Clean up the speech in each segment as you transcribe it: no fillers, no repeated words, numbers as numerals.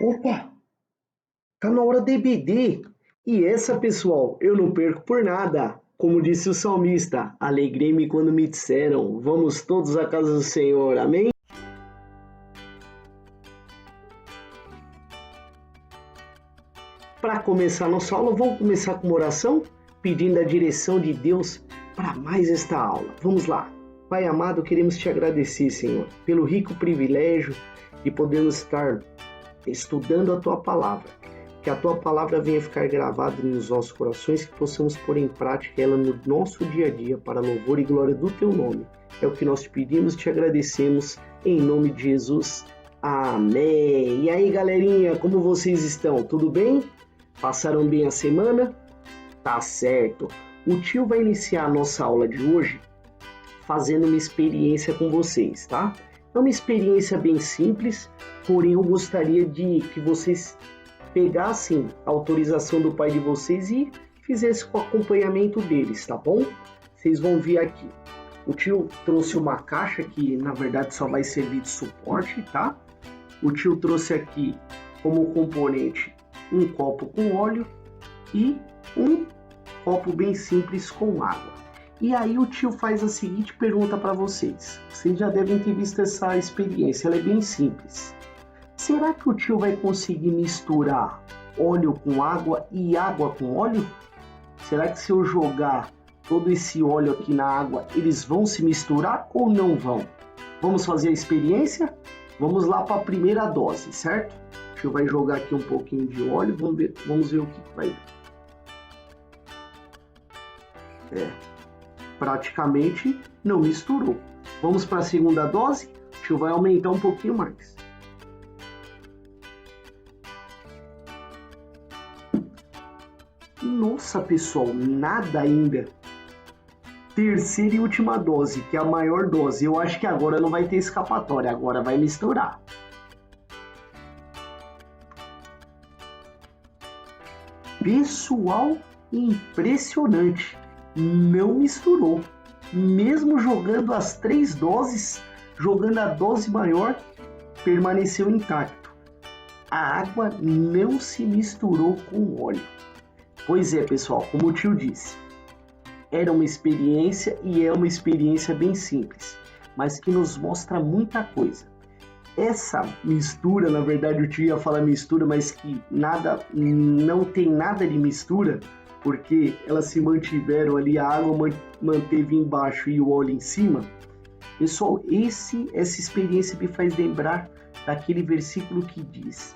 Opa, tá na hora de EBD. E essa, pessoal, eu não perco por nada. Como disse o salmista, alegrei-me quando me disseram, vamos todos à casa do Senhor, amém? Para começar nossa aula, vamos começar com uma oração, pedindo a direção de Deus para mais esta aula. Vamos lá. Pai amado, queremos te agradecer, Senhor, pelo rico privilégio de podermos estar estudando a Tua Palavra. Que a Tua Palavra venha ficar gravada nos nossos corações, que possamos pôr em prática ela no nosso dia a dia, para louvor e glória do Teu nome. É o que nós te pedimos e te agradecemos, em nome de Jesus. Amém. E aí, galerinha, como vocês estão? Tudo bem? Passaram bem a semana? Tá certo. O tio vai iniciar a nossa aula de hoje fazendo uma experiência com vocês, tá? É uma experiência bem simples, porém eu gostaria de que vocês pegassem a autorização do pai de vocês e fizessem com o acompanhamento deles, tá bom? Vocês vão ver aqui. O tio trouxe uma caixa que na verdade só vai servir de suporte, tá? O tio trouxe aqui como componente um copo com óleo e um copo bem simples com água. E aí o tio faz a seguinte pergunta para vocês. Vocês já devem ter visto essa experiência, ela é bem simples. Será que o tio vai conseguir misturar óleo com água e água com óleo? Será que se eu jogar todo esse óleo aqui na água, eles vão se misturar ou não vão? Vamos fazer a experiência? Vamos lá para a primeira dose, certo? O tio vai jogar aqui um pouquinho de óleo, vamos ver o que vai ver. Praticamente não misturou. Vamos para a segunda dose? O tio vai aumentar um pouquinho mais. Nossa, pessoal, nada ainda. Terceira e última dose, que é a maior dose. Eu acho que agora não vai ter escapatória, agora vai misturar. Pessoal, impressionante. Não misturou. Mesmo jogando as 3 doses, jogando a dose maior, permaneceu intacto. A água não se misturou com o óleo. Pois é, pessoal, como o tio disse, era uma experiência e é uma experiência bem simples, mas que nos mostra muita coisa. Essa mistura, na verdade o tio ia falar mistura, mas que não tem nada de mistura, porque elas se mantiveram ali, a água manteve embaixo e o óleo em cima. Pessoal, essa experiência me faz lembrar daquele versículo que diz: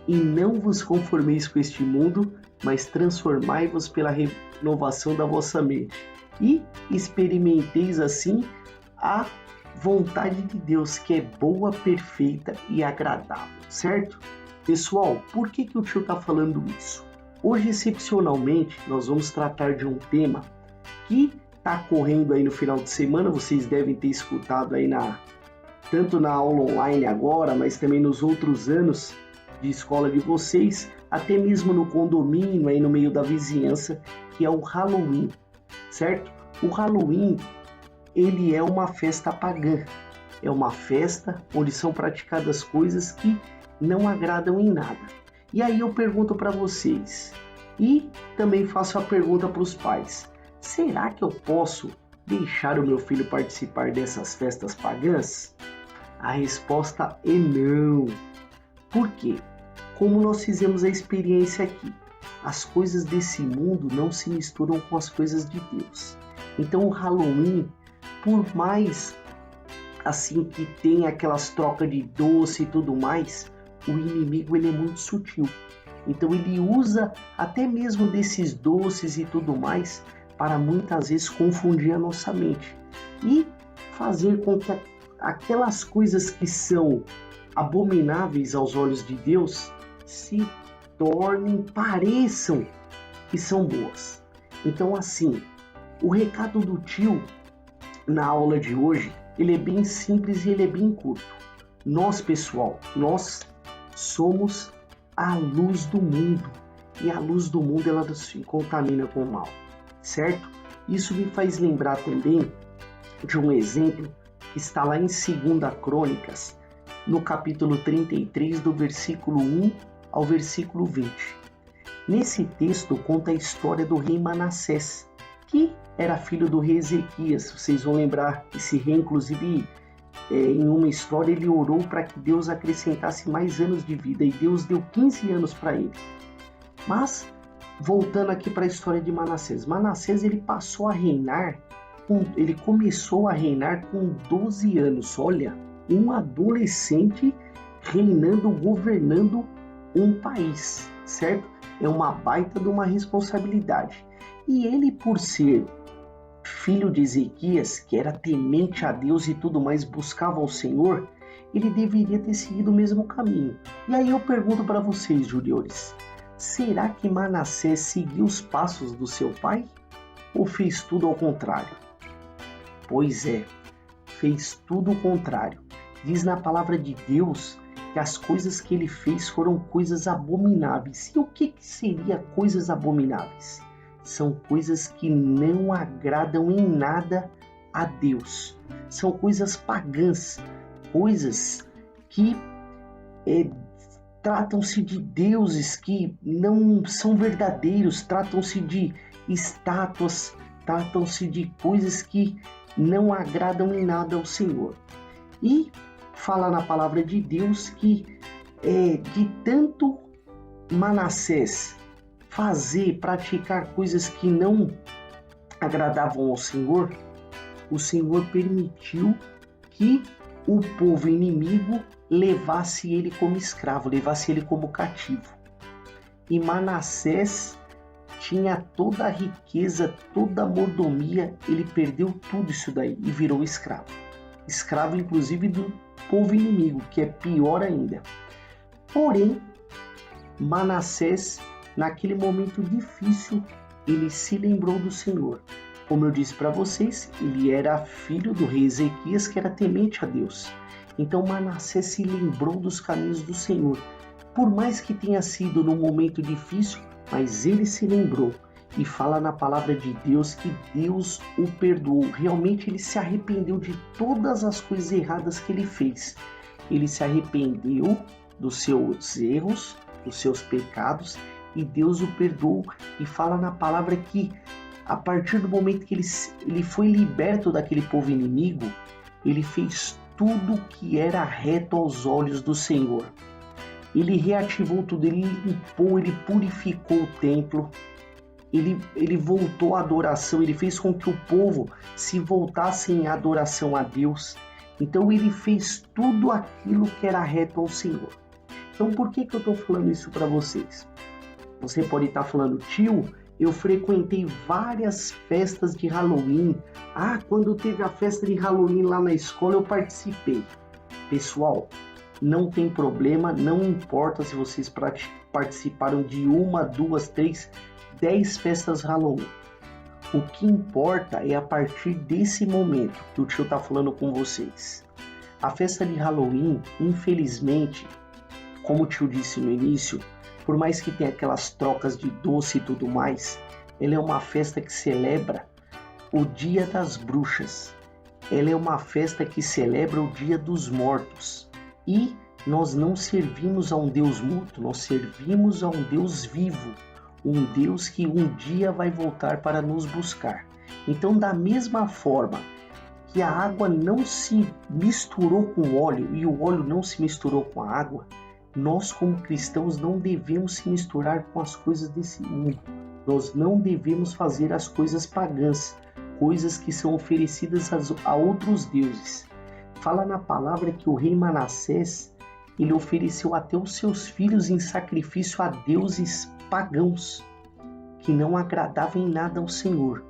e não vos conformeis com este mundo, mas transformai-vos pela renovação da vossa mente, e experimenteis assim a vontade de Deus, que é boa, perfeita e agradável, certo? Pessoal, por que o tio está falando isso? Hoje, excepcionalmente, nós vamos tratar de um tema que está correndo aí no final de semana, vocês devem ter escutado aí tanto na aula online agora, mas também nos outros anos de escola de vocês, até mesmo no condomínio, aí no meio da vizinhança, que é o Halloween, certo? O Halloween, ele é uma festa pagã, é uma festa onde são praticadas coisas que não agradam em nada. E aí eu pergunto para vocês, e também faço a pergunta para os pais, será que eu posso deixar o meu filho participar dessas festas pagãs? A resposta é não. Por quê? Como nós fizemos a experiência aqui, as coisas desse mundo não se misturam com as coisas de Deus. Então o Halloween, por mais assim que tem aquelas trocas de doce e tudo mais, o inimigo ele é muito sutil. Então ele usa até mesmo desses doces e tudo mais para muitas vezes confundir a nossa mente e fazer com que aquelas coisas que são abomináveis aos olhos de Deus se pareçam que são boas. Então assim, o recado do tio na aula de hoje, ele é bem simples e ele é bem curto. Nós, pessoal, nós somos a luz do mundo, e a luz do mundo ela se contamina com o mal, certo? Isso me faz lembrar também de um exemplo que está lá em 2 Crônicas, no capítulo 33, do versículo 1 ao versículo 20. Nesse texto conta a história do rei Manassés, que era filho do rei Ezequias. Vocês vão lembrar, esse rei, inclusive, em uma história, ele orou para que Deus acrescentasse mais anos de vida, e Deus deu 15 anos para ele. Mas, voltando aqui para a história de Manassés. Manassés, ele começou a reinar com 12 anos. Olha, um adolescente reinando, governando um país, certo? É uma baita de uma responsabilidade. E ele, por ser filho de Ezequias, que era temente a Deus e tudo mais, buscava o Senhor, ele deveria ter seguido o mesmo caminho. E aí eu pergunto para vocês, juniores, será que Manassés seguiu os passos do seu pai? Ou fez tudo ao contrário? Pois é, fez tudo o contrário. Diz na palavra de Deus que as coisas que ele fez foram coisas abomináveis. E o que seria coisas abomináveis? São coisas que não agradam em nada a Deus. São coisas pagãs, coisas que tratam-se de deuses que não são verdadeiros, tratam-se de estátuas, tratam-se de coisas que não agradam em nada ao Senhor. E fala na palavra de Deus que de tanto Manassés praticar coisas que não agradavam ao Senhor, o Senhor permitiu que o povo inimigo levasse ele como escravo, levasse ele como cativo. E Manassés tinha toda a riqueza, toda a mordomia, ele perdeu tudo isso daí e virou escravo. Escravo, inclusive, do povo inimigo, que é pior ainda. Porém, Manassés, naquele momento difícil, ele se lembrou do Senhor. Como eu disse para vocês, ele era filho do rei Ezequias, que era temente a Deus. Então Manassés se lembrou dos caminhos do Senhor. Por mais que tenha sido num momento difícil, mas ele se lembrou. E fala na palavra de Deus que Deus o perdoou. Realmente ele se arrependeu de todas as coisas erradas que ele fez. Ele se arrependeu dos seus erros, dos seus pecados, e Deus o perdoou. E fala na palavra que a partir do momento que ele foi liberto daquele povo inimigo, ele fez tudo que era reto aos olhos do Senhor. Ele reativou tudo, ele limpou, ele purificou o templo, ele voltou à adoração, ele fez com que o povo se voltasse em adoração a Deus. Então ele fez tudo aquilo que era reto ao Senhor. Então por que eu estou falando isso para vocês? Você pode estar falando, tio, eu frequentei várias festas de Halloween. Quando teve a festa de Halloween lá na escola eu participei. Pessoal, não tem problema, não importa se vocês participaram de 1, 2, 3, 10 festas Halloween. O que importa é a partir desse momento que o tio está falando com vocês. A festa de Halloween, infelizmente, como o tio disse no início, por mais que tenha aquelas trocas de doce e tudo mais, ela é uma festa que celebra o Dia das Bruxas. Ela é uma festa que celebra o Dia dos Mortos. E nós não servimos a um Deus morto, nós servimos a um Deus vivo. Um Deus que um dia vai voltar para nos buscar. Então, da mesma forma que a água não se misturou com o óleo e o óleo não se misturou com a água, nós como cristãos não devemos se misturar com as coisas desse mundo. Nós não devemos fazer as coisas pagãs, coisas que são oferecidas a outros deuses. Fala na palavra que o rei Manassés, ele ofereceu até os seus filhos em sacrifício a deuses pagãos, que não agradavam em nada ao Senhor,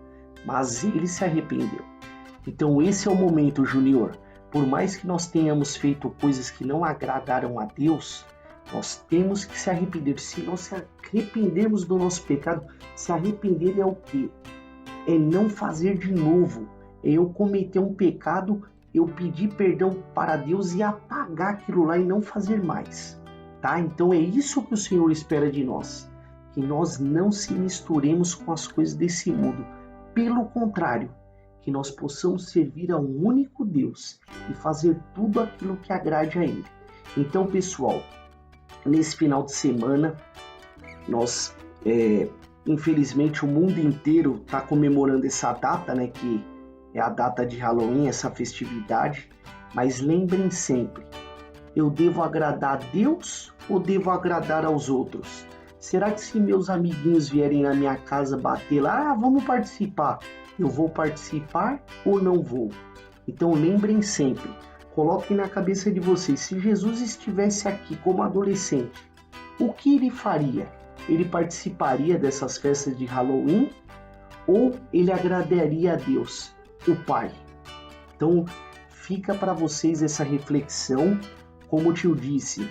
mas ele se arrependeu. Então esse é o momento, Júnior. Por mais que nós tenhamos feito coisas que não agradaram a Deus, nós temos que se arrepender. Se nós se arrependermos do nosso pecado, se arrepender é o quê? É não fazer de novo. É eu cometer um pecado, eu pedir perdão para Deus e apagar aquilo lá e não fazer mais. Tá? Então é isso que o Senhor espera de nós. Que nós não se misturemos com as coisas desse mundo. Pelo contrário, que nós possamos servir a um único Deus e fazer tudo aquilo que agrade a Ele. Então, pessoal, nesse final de semana, nós, infelizmente, o mundo inteiro está comemorando essa data, né, que é a data de Halloween, essa festividade. Mas lembrem sempre, eu devo agradar a Deus ou devo agradar aos outros? Será que se meus amiguinhos vierem na minha casa bater lá, vamos participar, eu vou participar ou não vou? Então lembrem sempre, coloquem na cabeça de vocês, se Jesus estivesse aqui como adolescente, o que ele faria? Ele participaria dessas festas de Halloween ou ele agradaria a Deus, o Pai? Então fica para vocês essa reflexão. Como o tio disse,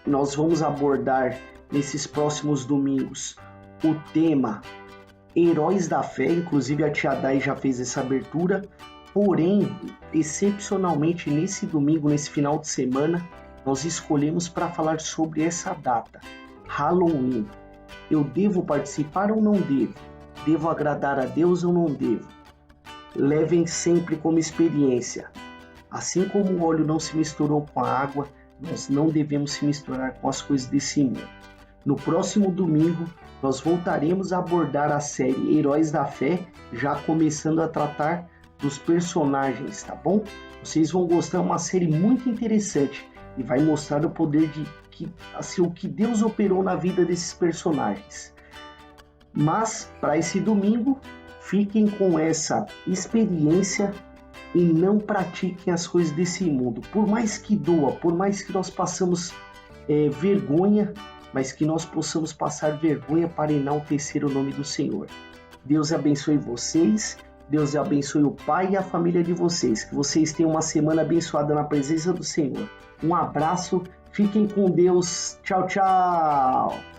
nós vamos abordar nesses próximos domingos o tema Heróis da Fé, inclusive a tia Dai já fez essa abertura, porém, excepcionalmente nesse domingo, nesse final de semana, nós escolhemos para falar sobre essa data, Halloween. Eu devo participar ou não devo? Devo agradar a Deus ou não devo? Levem sempre como experiência. Assim como o óleo não se misturou com a água, nós não devemos se misturar com as coisas desse mundo. No próximo domingo, nós voltaremos a abordar a série Heróis da Fé, já começando a tratar dos personagens, tá bom? Vocês vão gostar, é uma série muito interessante e vai mostrar o poder o que Deus operou na vida desses personagens. Mas, para esse domingo, fiquem com essa experiência e não pratiquem as coisas desse mundo. Por mais que doa, por mais que nós passamos vergonha, mas que nós possamos passar vergonha para enaltecer o nome do Senhor. Deus abençoe vocês, Deus abençoe o pai e a família de vocês, que vocês tenham uma semana abençoada na presença do Senhor. Um abraço, fiquem com Deus, tchau, tchau!